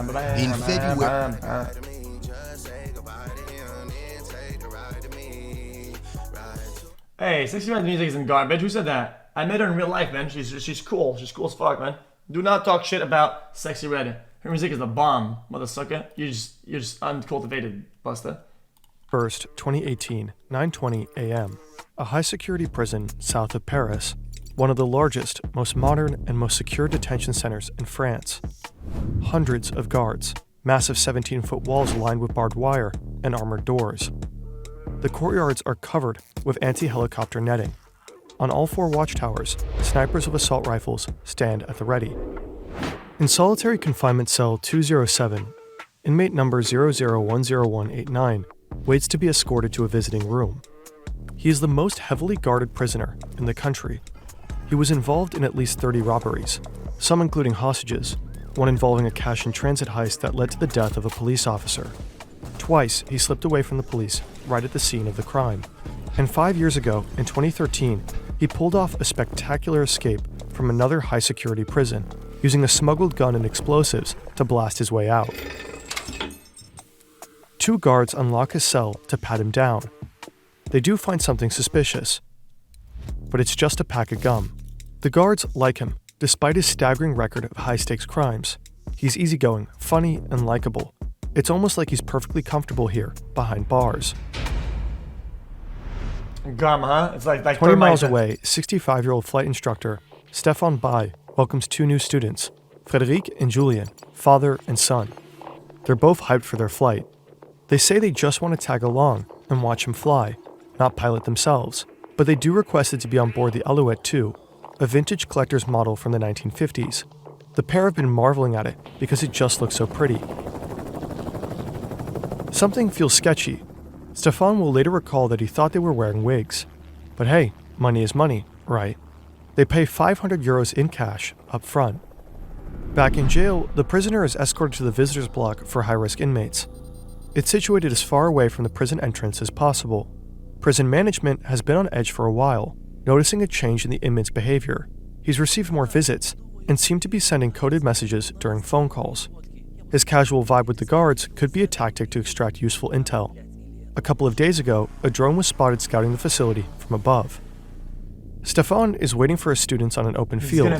In February, Hey, Sexy Red's music isn't garbage. Who said that? I met her in real life, man. She's cool. She's cool as fuck, man. Do not talk shit about Sexy Red. Her music is the bomb, mother sucker. You're just uncultivated, Buster. 1st, 2018, 9:20 a.m. A high-security prison south of Paris, one of the largest, most modern, and most secure detention centers in France. Hundreds of guards, massive 17-foot walls lined with barbed wire, and armored doors. The courtyards are covered with anti-helicopter netting. On all 4 watchtowers, snipers with assault rifles stand at the ready. In solitary confinement cell 207, inmate number 00-10189 waits to be escorted to a visiting room. He is the most heavily guarded prisoner in the country. He was involved in at least 30 robberies, some including hostages, one involving a cash and transit heist that led to the death of a police officer. Twice, he slipped away from the police right at the scene of the crime. And 5 years ago, in 2013, he pulled off a spectacular escape from another high-security prison, using a smuggled gun and explosives to blast his way out. 2 guards unlock his cell to pat him down. They do find something suspicious, but it's just a pack of gum. The guards like him, despite his staggering record of high-stakes crimes. He's easygoing, funny, and likable. It's almost like he's perfectly comfortable here, behind bars. Gum, huh? It's like 20 miles away, 65-year-old flight instructor Stefan Bai welcomes 2 new students, Frédéric and Julien, father and son. They're both hyped for their flight. They say they just want to tag along and watch him fly, not pilot themselves, but they do request it to be on board the Alouette 2, a vintage collector's model from the 1950s. The pair have been marveling at it because it just looks so pretty. Something feels sketchy. Stefan will later recall that he thought they were wearing wigs. But hey, money is money, right? They pay 500 euros in cash up front. Back in jail, the prisoner is escorted to the visitors block for high-risk inmates. It's situated as far away from the prison entrance as possible. Prison management has been on edge for a while, noticing a change in the inmate's behavior. He's received more visits and seemed to be sending coded messages during phone calls. His casual vibe with the guards could be a tactic to extract useful intel. A couple of days ago, a drone was spotted scouting the facility from above. Stefan is waiting for his students on an open field.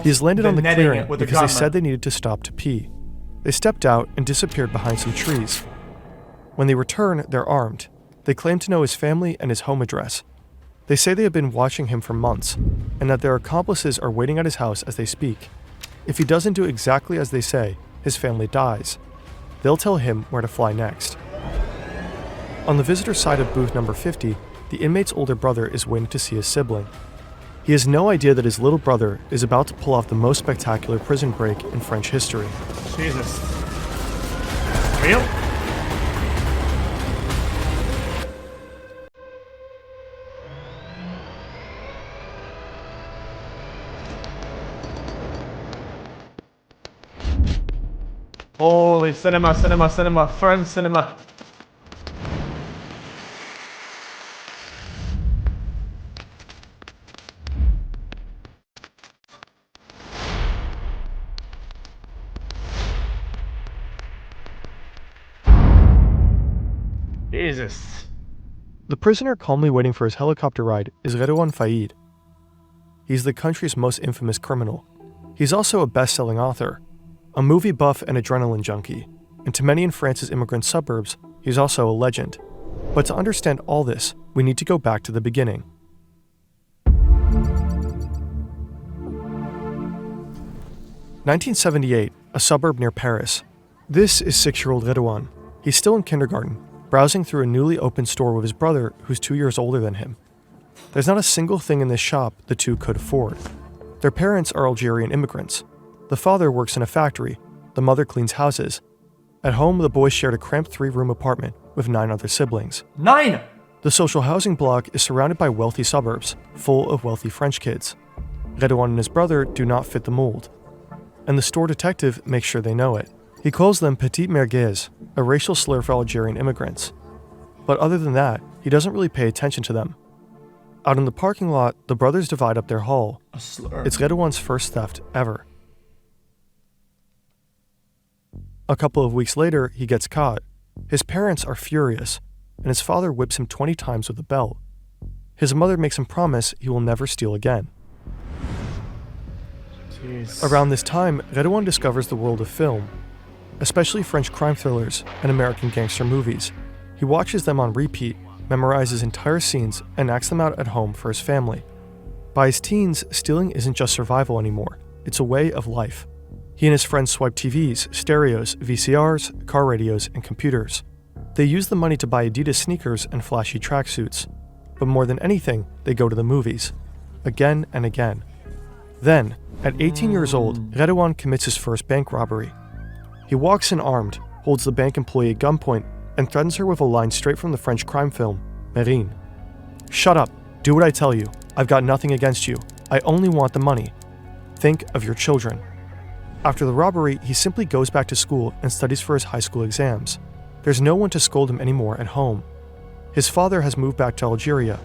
He has landed on the clearing because they said they needed to stop to pee. They stepped out and disappeared behind some trees. When they return, they're armed. They claim to know his family and his home address. They say they have been watching him for months, and that their accomplices are waiting at his house as they speak. If he doesn't do exactly as they say, his family dies. They'll tell him where to fly next. On the visitor side of booth number 50, the inmate's older brother is waiting to see his sibling. He has no idea that his little brother is about to pull off the most spectacular prison break in French history. Jesus. Real? Holy cinema, fern cinema. Jesus. The prisoner calmly waiting for his helicopter ride is Redouane Faïd. He's the country's most infamous criminal. He's also a best-selling author, a movie buff and adrenaline junkie, and to many in France's immigrant suburbs, he's also a legend. But to understand all this, we need to go back to the beginning. (1978), a suburb near Paris. This is 6-year-old Redouane. He's still in kindergarten, browsing through a newly opened store with his brother, who's 2 years older than him. There's not a single thing in this shop the two could afford. Their parents are Algerian immigrants. The father works in a factory, the mother cleans houses. At home, the boys shared a cramped 3-room apartment with 9 other siblings. 9! The social housing block is surrounded by wealthy suburbs, full of wealthy French kids. Redouane and his brother do not fit the mold, and the store detective makes sure they know it. He calls them petite merguez, a racial slur for Algerian immigrants. But other than that, he doesn't really pay attention to them. Out in the parking lot, the brothers divide up their haul. A slur. It's Redouane's first theft ever. A couple of weeks later, he gets caught. His parents are furious, and his father whips him 20 times with a belt. His mother makes him promise he will never steal again. Jeez. Around this time, Redouane discovers the world of film, especially French crime thrillers and American gangster movies. He watches them on repeat, memorizes entire scenes, and acts them out at home for his family. By his teens, stealing isn't just survival anymore. It's a way of life. He and his friends swipe TVs, stereos, VCRs, car radios, and computers. They use the money to buy Adidas sneakers and flashy tracksuits. But more than anything, they go to the movies. Again and again. Then, at 18 years old, Redouane commits his first bank robbery. He walks in armed, holds the bank employee at gunpoint, and threatens her with a line straight from the French crime film, Marine. "Shut up. Do what I tell you. I've got nothing against you. I only want the money. Think of your children." After the robbery, he simply goes back to school and studies for his high school exams. There's no one to scold him anymore at home. His father has moved back to Algeria,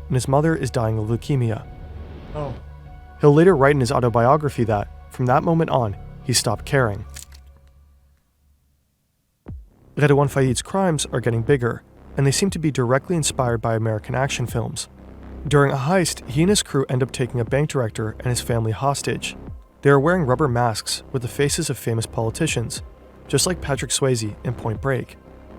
and his mother is dying of leukemia. Oh. He'll later write in his autobiography that, from that moment on, he stopped caring. Redouane Faïd's crimes are getting bigger, and they seem to be directly inspired by American action films. During a heist, he and his crew end up taking a bank director and his family hostage. They are wearing rubber masks with the faces of famous politicians, just like Patrick Swayze in Point Break.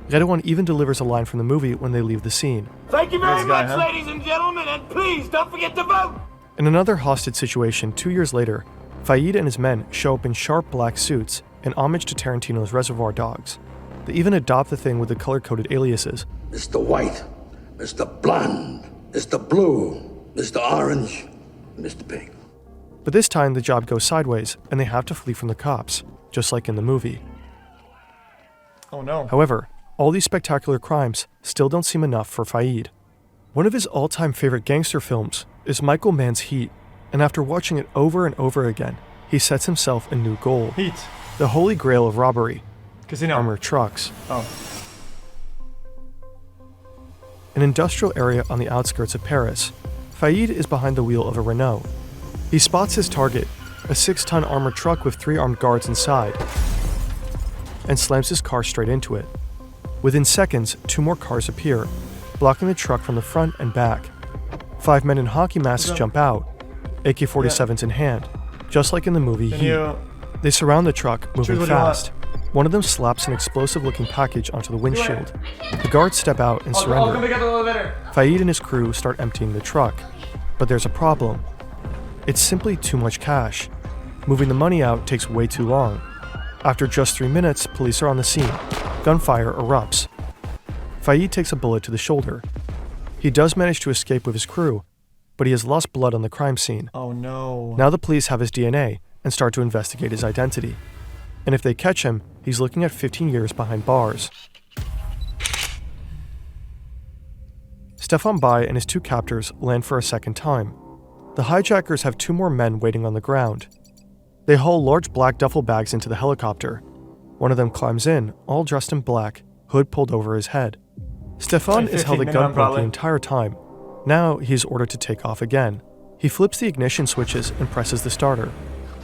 Redouane even delivers a line from the movie when they leave the scene. "Thank you very This guy, much, huh? ladies and gentlemen, and please don't forget to vote!" In another hostage situation 2 years later, Faïd and his men show up in sharp black suits in homage to Tarantino's Reservoir Dogs. They even adopt the thing with the color-coded aliases. Mr. White, Mr. Blonde, Mr. Blue, Mr. Orange, Mr. Pink. But this time the job goes sideways and they have to flee from the cops, just like in the movie. Oh no. However, all these spectacular crimes still don't seem enough for Faïd. One of his all-time favorite gangster films is Michael Mann's Heat, and after watching it over and over again, he sets himself a new goal. Heat. The holy grail of robbery, Casino. armored trucks. Oh. An industrial area on the outskirts of Paris, Faïd is behind the wheel of a Renault. He spots his target, a 6-ton armored truck with 3 armed guards inside, and slams his car straight into it. Within seconds, 2 more cars appear, blocking the truck from the front and back. 5 men in hockey masks jump out, AK-47s in hand, just like in the movie Can Heat. you... They surround the truck, moving what do you want. fast. One of them slaps an explosive-looking package onto the windshield. The guards step out and surrender. pick up the elevator. Faïd and his crew start emptying the truck. But there's a problem. It's simply too much cash. Moving the money out takes way too long. After just 3 minutes, police are on the scene. Gunfire erupts. Faïd takes a bullet to the shoulder. He does manage to escape with his crew, but he has lost blood on the crime scene. Oh no. Now the police have his DNA and start to investigate his identity. And if they catch him, he's looking at 15 years behind bars. Stefan Bai and his 2 captors land for a second time. The hijackers have 2 more men waiting on the ground. They haul large black duffel bags into the helicopter. One of them climbs in, all dressed in black, hood pulled over his head. Stefan is held at 15 minimum, gunpoint the probably. entire time. Now he's ordered to take off again. He flips the ignition switches and presses the starter,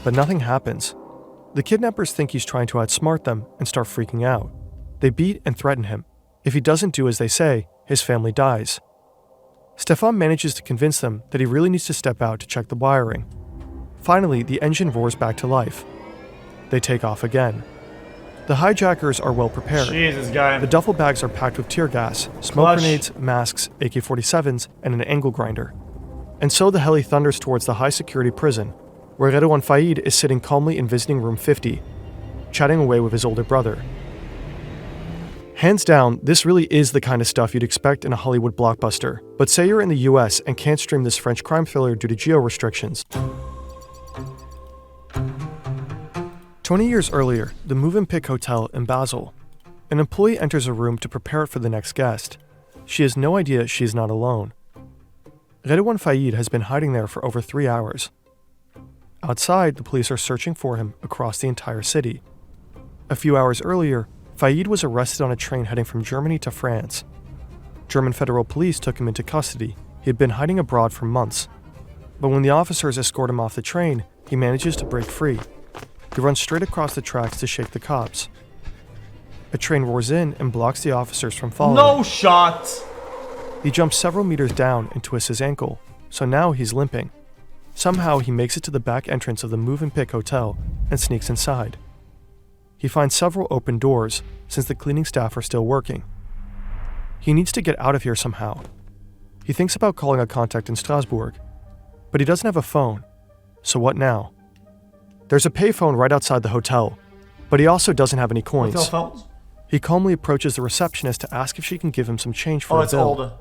but nothing happens. The kidnappers think he's trying to outsmart them and start freaking out. They beat and threaten him. If he doesn't do as they say, his family dies. Stefan manages to convince them that he really needs to step out to check the wiring. Finally, the engine roars back to life. They take off again. The hijackers are well prepared. Jesus, guy. The duffel bags are packed with tear gas, smoke Clutch. grenades, masks, AK-47s, and an angle grinder. And so the heli thunders towards the high-security prison, where Redouane Faïd is sitting calmly in visiting room 50, chatting away with his older brother. Hands down, this really is the kind of stuff you'd expect in a Hollywood blockbuster. But say you're in the US and can't stream this French crime thriller due to geo-restrictions. 20 years earlier, the Movenpick Hotel in Basel. An employee enters a room to prepare it for the next guest. She has no idea she is not alone. Redouane Faïd has been hiding there for over 3 hours. Outside, the police are searching for him across the entire city. A few hours earlier, Faïd was arrested on a train heading from Germany to France. German federal police took him into custody. He had been hiding abroad for months. But when the officers escort him off the train, he manages to break free. He runs straight across the tracks to shake the cops. a train roars in and blocks the officers from following. No shot! He jumps several meters down and twists his ankle, so now he's limping. Somehow he makes it to the back entrance of the Move and Pick hotel and sneaks inside. He finds several open doors since the cleaning staff are still working. He needs to get out of here somehow. He thinks about calling a contact in Strasbourg, but he doesn't have a phone, so what now? There's a payphone right outside the hotel, but he also doesn't have any coins. Hotel phones? He calmly approaches the receptionist to ask if she can give him some change for a it's bill. old.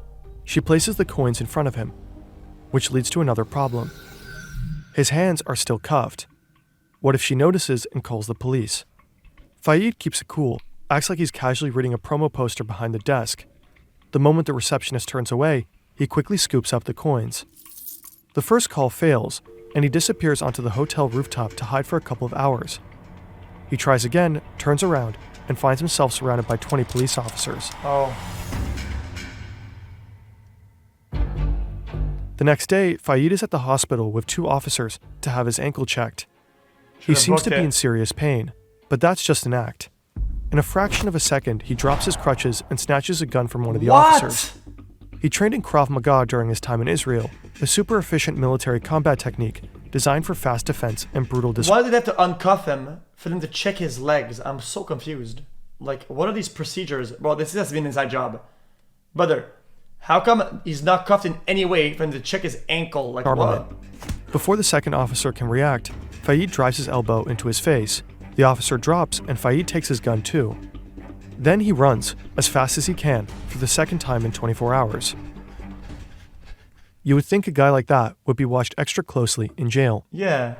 She places the coins in front of him, which leads to another problem. His hands are still cuffed. What if she notices and calls the police? Faid keeps it cool, acts like he's casually reading a promo poster behind the desk. The moment the receptionist turns away, he quickly scoops up the coins. The first call fails, and he disappears onto the hotel rooftop to hide for a couple of hours. He tries again, turns around, and finds himself surrounded by 20 police officers. Oh. The next day, Faid is at the hospital with 2 officers to have his ankle checked. He Should've seems to booked be it. in serious pain, but that's just an act. In a fraction of a second, he drops his crutches and snatches a gun from one of the officers. He trained in Krav Maga during his time in Israel, a super efficient military combat technique designed for fast defense and brutal Why did they have to uncuff him for them to check his legs? I'm so confused. Like, what are these procedures? Well, this has been an inside job. Brother, how come he's not cuffed in any way for him to check his ankle? Like, armament. what? Before the second officer can react, Faid drives his elbow into his face. The officer drops, and Faid takes his gun too. Then he runs, as fast as he can, for the second time in 24 hours. You would think a guy like that would be watched extra closely in jail. Yeah.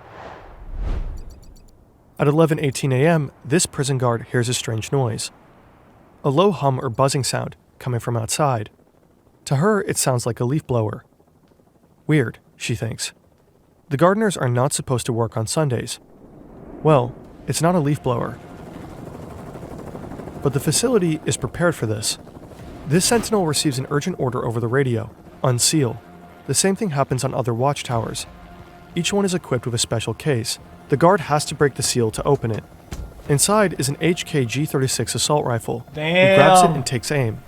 At 11:18 a.m., this prison guard hears a strange noise. A low hum or buzzing sound coming from outside. To her, it sounds like a leaf blower. Weird, she thinks. The gardeners are not supposed to work on Sundays. Well, it's not a leaf blower. But the facility is prepared for this. This sentinel receives an urgent order over the radio: unseal. The same thing happens on other watchtowers. Each one is equipped with a special case. The guard has to break the seal to open it. Inside is an HK-G36 assault rifle. Damn. He grabs it and takes aim.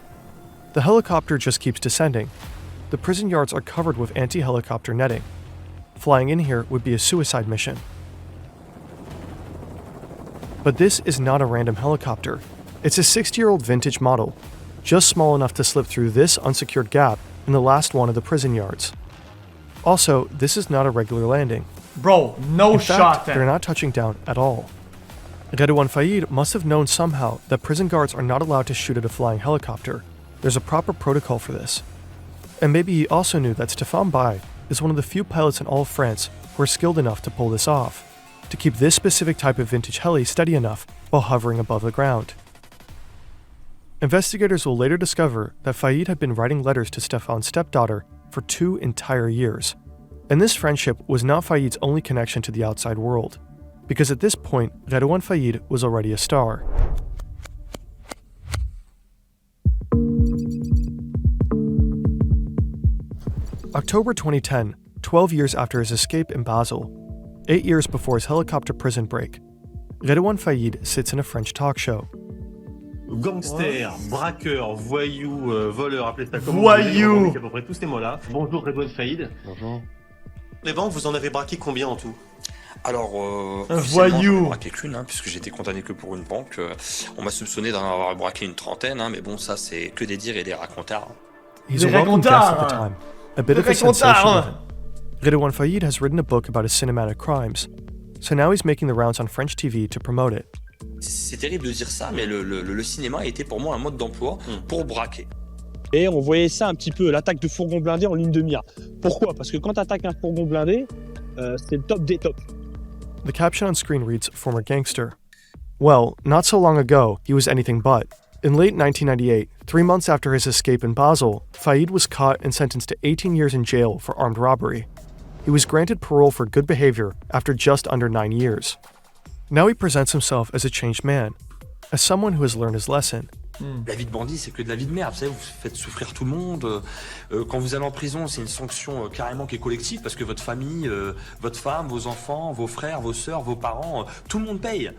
The helicopter just keeps descending. The prison yards are covered with anti-helicopter netting. Flying in here would be a suicide mission. But this is not a random helicopter. It's a 60-year-old vintage model, just small enough to slip through this unsecured gap in the last one of the prison yards. Also, this is not a regular landing. Bro, no In shot fact, then. they're not touching down at all. Redouane Faid must have known somehow that prison guards are not allowed to shoot at a flying helicopter. There's a proper protocol for this. And maybe he also knew that Stéphane Baye is one of the few pilots in all of France who are skilled enough to pull this off, to keep this specific type of vintage heli steady enough while hovering above the ground. Investigators will later discover that Faid had been writing letters to Stéphane's stepdaughter for 2 entire years. And this friendship was not Faid's only connection to the outside world, because at this point, Redouane Faid was already a star. October 2010, 12 years after his escape in Basel, 8 years before his helicopter prison break, Redouane Faid sits in a French talk show. Gangster, braqueur, voyou, voleur, appelez ça comme Voyou. vous voulez, on revendique à peu près tous ces mots-là. Bonjour Redouane Faid. Bonjour. Les banques, vous en avez braqué combien en tout? Alors, Un officiellement, voyou. j'en ai braqué qu'une, puisque j'étais condamné que pour une banque. On m'a soupçonné d'en avoir braqué une trentaine, mais bon, ça c'est que des dires et des racontards. He's a Des welcome guest at the racontards. time, a bit Des of a sensation racontards. even. Redouane Faid has written a book about his cinematic crimes, so now he's making the rounds on French TV to promote it. C'est terrible de dire ça, mais le cinéma a été pour moi un mode d'emploi pour braquer. Et on voyait ça un petit peu, l'attaque de fourgon blindé en ligne de mire. Pourquoi? Parce que quand tu attaques un fourgon blindé, c'est le top des tops. The caption on screen reads, former gangster. Well, not so long ago, he was anything but. In late 1998, 3 months after his escape in Basel, Faid was caught and sentenced to 18 years in jail for armed robbery. He was granted parole for good behavior after just under 9 years. Now he presents himself as a changed man, as someone who has learned his lesson. La vie de bandit, c'est que de la vie de merde. Vous savez, vous faites souffrir tout le monde. Quand vous allez en prison, c'est une sanction carrément qui est collective parce que votre famille, votre femme, vos enfants, vos frères, vos sœurs, vos parents, tout le monde paye.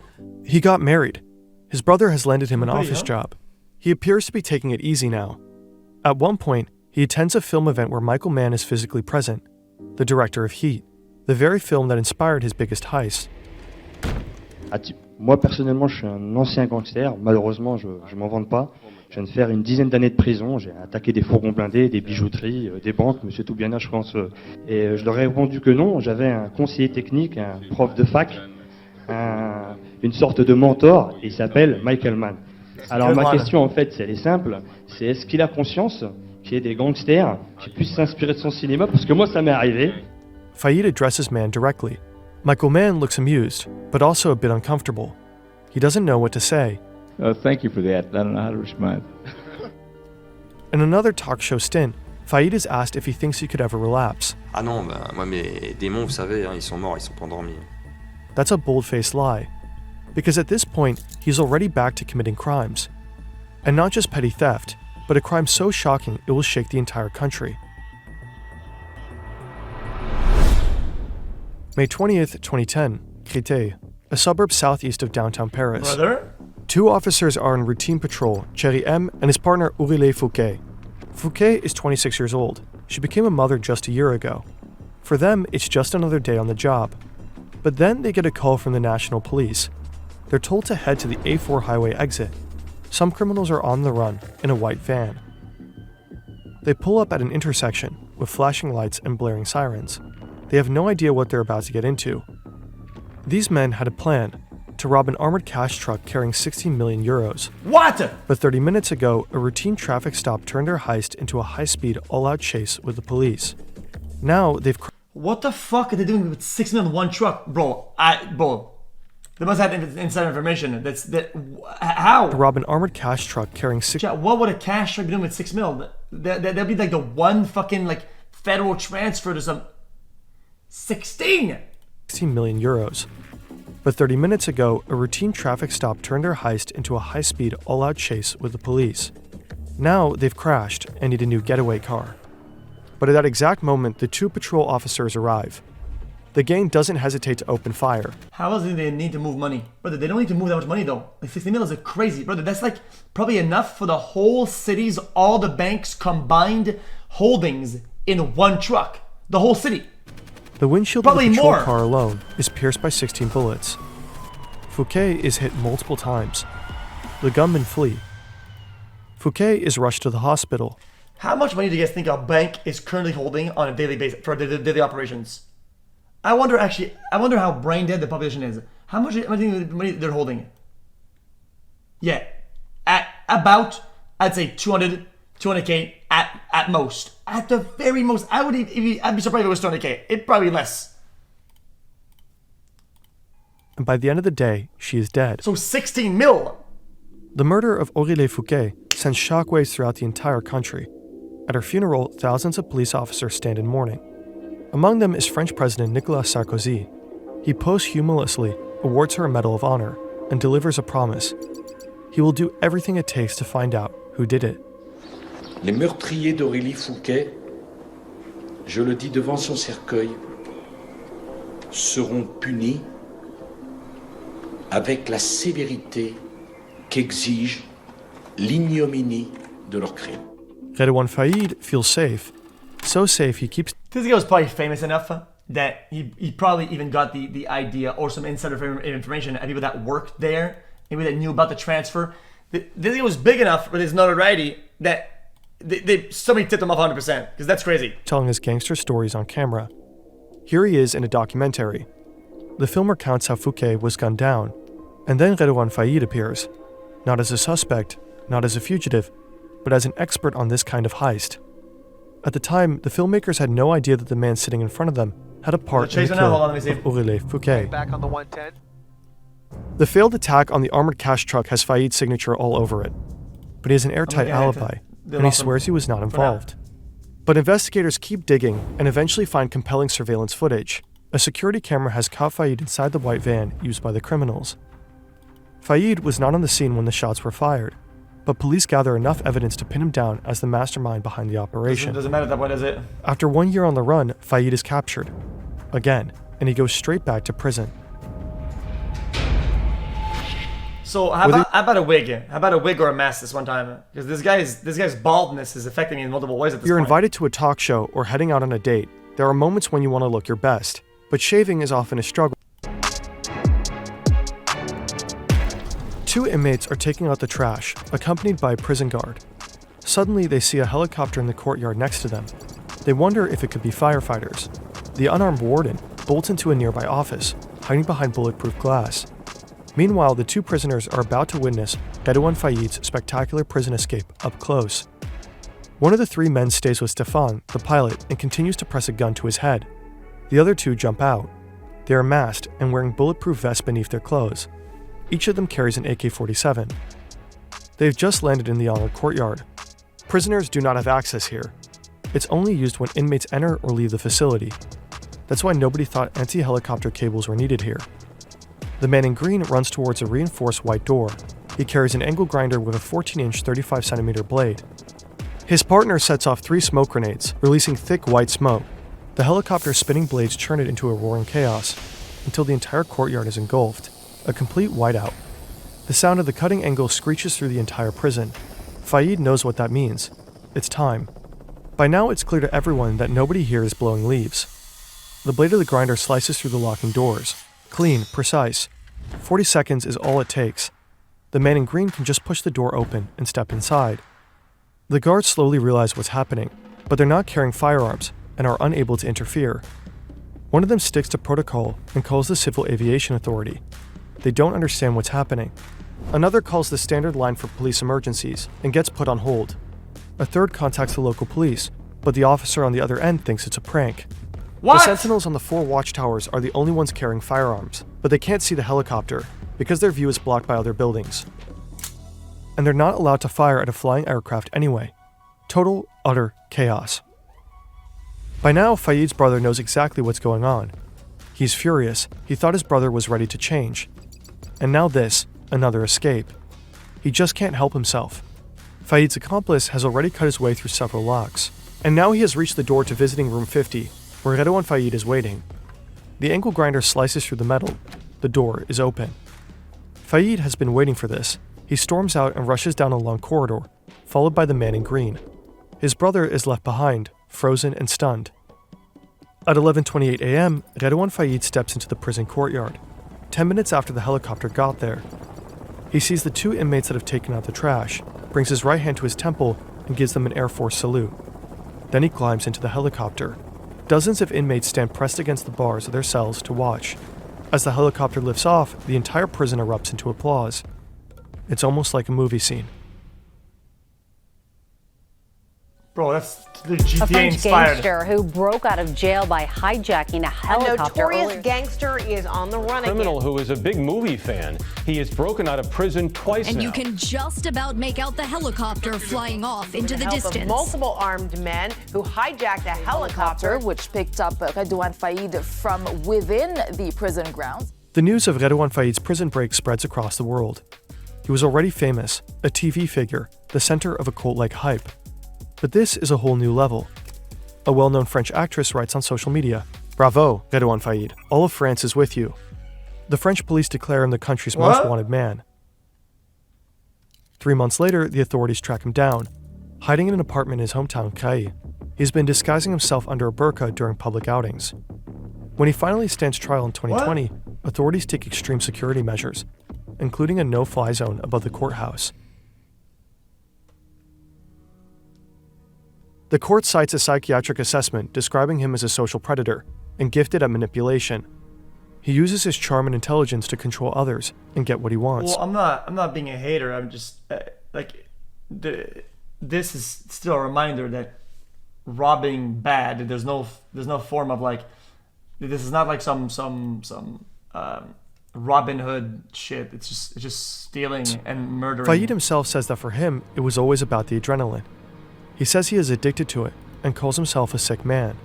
He got married. His brother has landed him an Pretty office young. job. He appears to be taking it easy now. At one point, he attends a film event where Michael Mann is physically present, the director of Heat, the very film that inspired his biggest heist. Moi, personnellement, je suis un ancien gangster. Malheureusement, je m'en vante pas. Je viens de faire une dizaine d'années de prison. J'ai attaqué des fourgons blindés, des bijouteries, des banques, monsieur Toubiana, je pense. Et je leur ai répondu que non. J'avais un conseiller technique, un prof de fac, une sorte de mentor, et il s'appelle Michael Mann. Alors ma question, en fait, elle est simple. C'est est-ce qu'il a conscience qu'il y ait des gangsters qui puissent s'inspirer de son cinéma? Parce que moi, ça m'est arrivé. Fayed addresses Mann directly. Michael Mann looks amused, but also a bit uncomfortable. He doesn't know what to say. Thank you for that. I don't know how to respond. In another talk show stint, Fayed is asked if he thinks he could ever relapse. Ah non, bah, moi mes démons, vous savez, hein, ils sont morts, ils sont pas endormis. That's a bold-faced lie, because at this point, he's already back to committing crimes. And not just petty theft, but a crime so shocking it will shake the entire country. May 20th, 2010, Créteil, a suburb southeast of downtown Paris. Brother? Two officers are on routine patrol, Thierry M. and his partner Aurélie Fouquet. Fouquet is 26 years old. She became a mother just a year ago. For them, it's just another day on the job. But then they get a call from the National Police. They're told to head to the A4 highway exit. Some criminals are on the run in a white van. They pull up at an intersection with flashing lights and blaring sirens. They have no idea what they're about to get into. These men had a plan to rob an armored cash truck carrying 16 million euros. What? But 30 minutes ago, a routine traffic stop turned their heist into a high-speed, all-out chase with the police. Now they've... What the fuck are they doing with 6 million in one truck? Bro, they must have inside information. How? To rob an armored cash truck carrying What would a cash truck be doing with 6 mil? That'd be like the one fucking like federal transfer to some 16 million euros. But 30 minutes ago, a routine traffic stop turned their heist into a high-speed, all-out chase with the police. Now they've crashed and need a new getaway car. But at that exact moment, the two patrol officers arrive. The gang doesn't hesitate to open fire. How else do they need to move money? Brother, they don't need to move that much money though. Like 60 mil is crazy. Brother, that's like probably enough for the whole city's, all the banks combined holdings in one truck. The whole city. The windshield Probably of the patrol more. car alone is pierced by 16 bullets. Fouquet is hit multiple times. The gunmen flee. Fouquet is rushed to the hospital. How much money do you guys think a bank is currently holding on a daily basis for their daily operations? I wonder how brain dead the population is. How much money they're holding? Yeah, at about, I'd say 200K at most. At the very most, I'd be surprised if it was 200K. It'd probably be less. And by the end of the day, she is dead. So 16 mil. The murder of Aurélie Fouquet sends shockwaves throughout the entire country. At her funeral, thousands of police officers stand in mourning. Among them is French President Nicolas Sarkozy. He posthumously awards her a Medal of Honor and delivers a promise. He will do everything it takes to find out who did it. Les meurtriers d'Aurélie Fouquet, je le dis devant son cercueil, seront punis avec la sévérité qu'exige l'ignominie de leur crime. Redouane Faïd feels safe. So safe he keeps... This guy was probably famous enough that he probably even got the idea or some insider information at people that worked there, maybe that knew about the transfer. This guy was big enough with his notoriety that somebody tipped him off 100%, because that's crazy. Telling his gangster stories on camera. Here he is in a documentary. The film recounts how Fouquet was gunned down, and then Redouane Faïd appears, not as a suspect, not as a fugitive, but as an expert on this kind of heist. At the time, the filmmakers had no idea that the man sitting in front of them had a part in the kill of Aurélie Fouquet. Back on the 110. The failed attack on the armored cash truck has Faïd's signature all over it, but he has an airtight alibi, and he swears he was not involved. But investigators keep digging and eventually find compelling surveillance footage. A security camera has caught Faïd inside the white van used by the criminals. Faïd was not on the scene when the shots were fired, but police gather enough evidence to pin him down as the mastermind behind the operation. Doesn't matter at that point, does it? After 1 year on the run, Faïd is captured. Again, and he goes straight back to prison. So how about a wig? How about a wig or a mask this one time? Because this guy's baldness is affecting me in multiple ways at this If you're point. invited to a talk show or heading out on a date, there are moments when you want to look your best, but shaving is often a struggle. 2 inmates are taking out the trash, accompanied by a prison guard. Suddenly, they see a helicopter in the courtyard next to them. They wonder if it could be firefighters. The unarmed warden bolts into a nearby office, hiding behind bulletproof glass. Meanwhile, the 2 prisoners are about to witness Redouane Faïd's spectacular prison escape up close. One of the 3 men stays with Stefan, the pilot, and continues to press a gun to his head. The other 2 jump out. They are masked and wearing bulletproof vests beneath their clothes. Each of them carries an AK-47. They've just landed in the honored courtyard. Prisoners do not have access here. It's only used when inmates enter or leave the facility. That's why nobody thought anti-helicopter cables were needed here. The man in green runs towards a reinforced white door. He carries an angle grinder with a 14-inch 35cm blade. His partner sets off 3 smoke grenades, releasing thick white smoke. The helicopter's spinning blades churn it into a roaring chaos, until the entire courtyard is engulfed. A complete whiteout. The sound of the cutting angle screeches through the entire prison. Faïd knows what that means. It's time. By now it's clear to everyone that nobody here is blowing leaves. The blade of the grinder slices through the locking doors. Clean, precise. 40 seconds is all it takes. The man in green can just push the door open and step inside. The guards slowly realize what's happening, but they're not carrying firearms and are unable to interfere. One of them sticks to protocol and calls the Civil Aviation Authority. They don't understand what's happening. Another calls the standard line for police emergencies and gets put on hold. A third contacts the local police, but the officer on the other end thinks it's a prank. What? The sentinels on the 4 watchtowers are the only ones carrying firearms, but they can't see the helicopter because their view is blocked by other buildings. And they're not allowed to fire at a flying aircraft anyway. Total, utter chaos. By now, Faïd's brother knows exactly what's going on. He's furious. He thought his brother was ready to change. And now this, another escape. He just can't help himself. Faïd's accomplice has already cut his way through several locks, and now he has reached the door to visiting room 50, where Redouane Faïd is waiting. The angle grinder slices through the metal. The door is open. Faïd has been waiting for this. He storms out and rushes down a long corridor, followed by the man in green. His brother is left behind, frozen and stunned. At 11:28 a.m., Redouane Faïd steps into the prison courtyard, 10 minutes after the helicopter got there. He sees the 2 inmates that have taken out the trash, brings his right hand to his temple, and gives them an Air Force salute. Then he climbs into the helicopter. Dozens of inmates stand pressed against the bars of their cells to watch. As the helicopter lifts off, the entire prison erupts into applause. It's almost like a movie scene. Bro, that's the A GTA French inspired. gangster who broke out of jail by hijacking a helicopter. A notorious gangster is on the run Criminal again. who is a big movie fan. He has broken out of prison twice And now. you can just about make out the helicopter flying off into the With the help of distance. multiple armed men who hijacked a helicopter, which picked up Redouane Faïd from within the prison grounds. The news of Redouane Faïd's prison break spreads across the world. He was already famous, a TV figure, the center of a cult-like hype. But this is a whole new level. A well-known French actress writes on social media, "Bravo, Redouane Faïd. All of France is with you." The French police declare him the country's most wanted man. 3 months later, the authorities track him down, hiding in an apartment in his hometown, Cailles. He's been disguising himself under a burqa during public outings. When he finally stands trial in 2020, authorities take extreme security measures, including a no-fly zone above the courthouse. The court cites a psychiatric assessment describing him as a social predator and gifted at manipulation. He uses his charm and intelligence to control others and get what he wants. Well, I'm not being a hater. I'm just this is still a reminder that robbing bad. There's no form of like, this is not like some Robin Hood shit. It's just stealing and murdering. Faïd himself says that for him, it was always about the adrenaline. He says he is addicted to it and calls himself a sick man.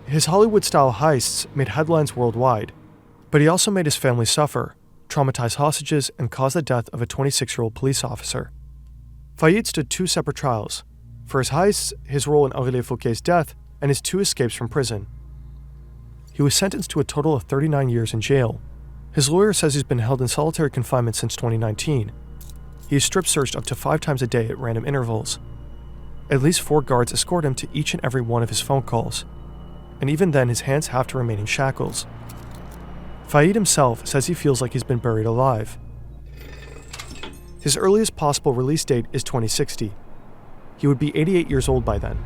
His Hollywood-style heists made headlines worldwide, but he also made his family suffer, traumatized hostages, and caused the death of a 26-year-old police officer. Faïd stood 2 separate trials. For his heists, his role in Aurélie Fouquet's death, and his 2 escapes from prison. He was sentenced to a total of 39 years in jail. His lawyer says he's been held in solitary confinement since 2019. He is strip searched up to 5 times a day at random intervals. At least 4 guards escort him to each and every one of his phone calls. And even then, his hands have to remain in shackles. Fayed himself says he feels like he's been buried alive. His earliest possible release date is 2060. He would be 88 years old by then.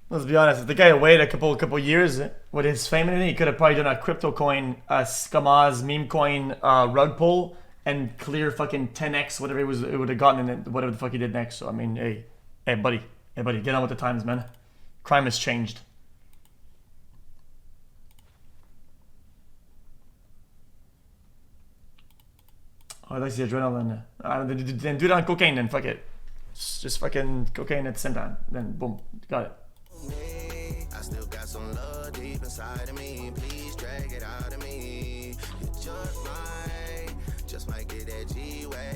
Let's be honest, if the guy waited a couple years with his fame and everything, he could have probably done a crypto coin, a Skamaz meme coin rug pull, and clear fucking 10x whatever it would have gotten in it, whatever the fuck he did next. So I mean, hey buddy, get on with the times, man. Crime has changed. Oh, I like the adrenaline. Then do it on cocaine, then fuck it. Just fucking cocaine at the same time. Then boom, got it. I still got some love deep inside of me. Please drag it out of me. You just might get that G-Wagon.